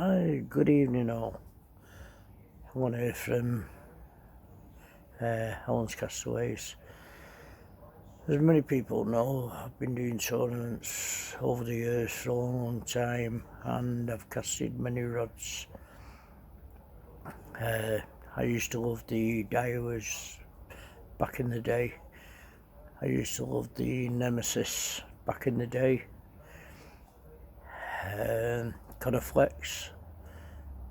Hi, good evening all. I want to hear from Helen's Castaways. As many people know, I've been doing tournaments over the years for a long time, and I've casted many rods. I used to love the diawas back in the day. I used to love the Nemesis back in the day. Flex,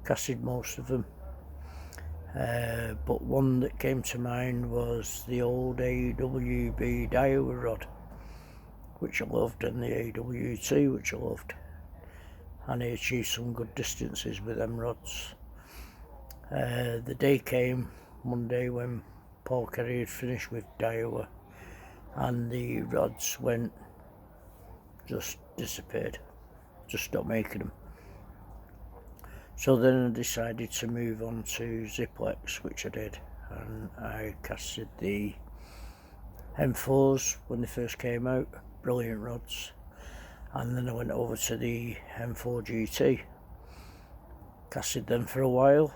casted most of them. But one that came to mind was the old AWB diawa rod, which I loved, and the AWT, which I loved, and I achieved some good distances with them rods. The day came Monday when Paul Kerry had finished with diawa, and the rods just disappeared, just stopped making them. So then I decided to move on to Ziplex, which I did, and I casted the M4s when they first came out, brilliant rods, and then I went over to the M4 GT, casted them for a while,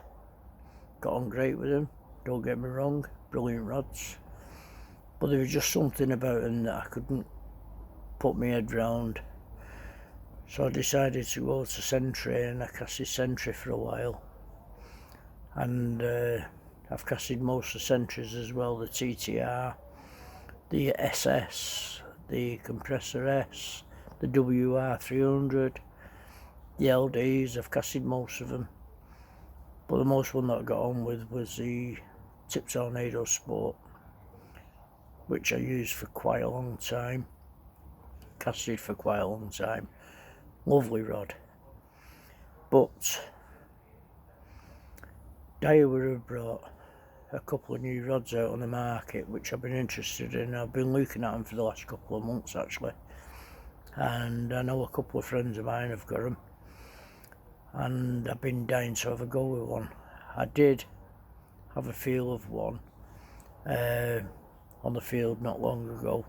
got on great with them, don't get me wrong, brilliant rods, but there was just something about them that I couldn't put my head round. So I decided to go to Sentry, and I casted Sentry for a while, and I've casted most of the Sentries as well, the TTR, the SS, the Compressor S, the WR300, the LDs. I've casted most of them, but the most one that I got on with was the Tip Tornado Sport, which I used for quite a long time, casted for quite a long time. Lovely rod. But diawa have brought a couple of new rods out on the market which I've been interested in. I've been looking at them for the last couple of months actually, and I know a couple of friends of mine have got them, and I've been dying to have a go with one. I did have a feel of one on the field not long ago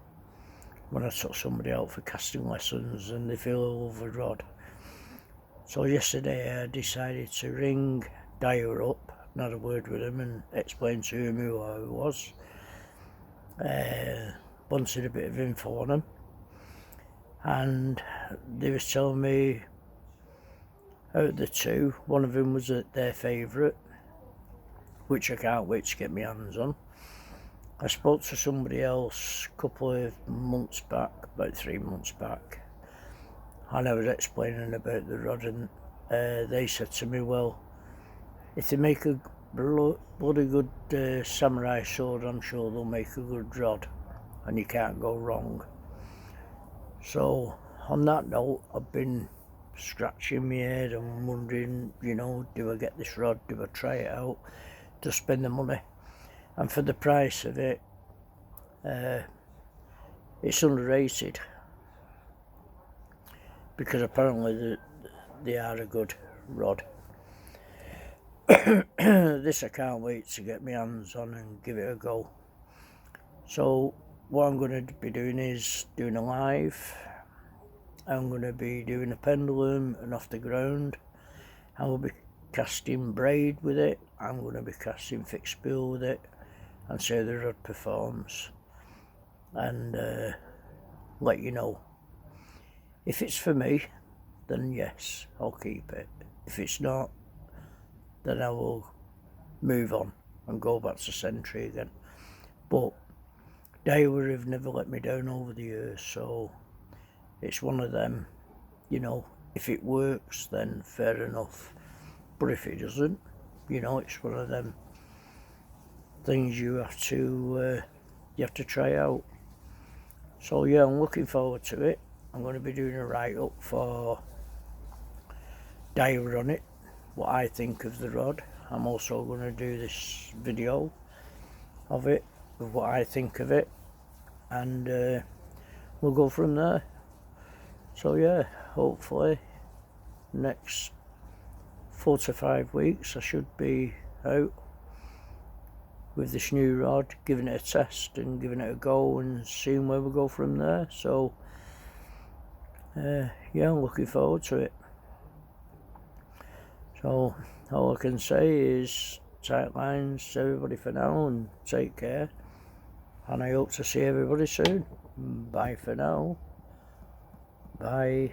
when I took somebody out for casting lessons, and they feel a lovely rod. So yesterday I decided to ring diawa up and had a word with him and explain to him who I was. Wanted a bit of info on him, and they was telling me out of the two, one of them was their favourite, which I can't wait to get my hands on. I spoke to somebody else a couple of months back, about 3 months back, and I was explaining about the rod, and they said to me, well, if they make a bloody good samurai sword, I'm sure they'll make a good rod, and you can't go wrong. So on that note, I've been scratching my head and wondering, do I get this rod, do I try it out, to spend the money? And for the price of it, it's underrated, because apparently they are a good rod. This I can't wait to get my hands on and give it a go. So what I'm going to be doing is doing a live. I'm going to be doing a pendulum and off the ground. I will be casting braid with it. I'm going to be casting fixed spool with it, and see how the rod performs, and let you know. If it's for me, then yes, I'll keep it. If it's not, then I will move on and go back to Sentry again. But diawa have never let me down over the years, so it's one of them, if it works then fair enough, but if it doesn't, it's one of them things you have to try out. So yeah, I'm looking forward to it. I'm going to be doing a write-up for diawa on it, what I think of the rod. I'm also going to do this video of it, of what I think of it, and we'll go from there. So yeah, hopefully next 4 to 5 weeks I should be out with this new rod, giving it a test and giving it a go and seeing where we go from there. So yeah, I'm looking forward to it. So all I can say is tight lines to everybody for now, and take care, and I hope to see everybody soon. Bye for now. Bye.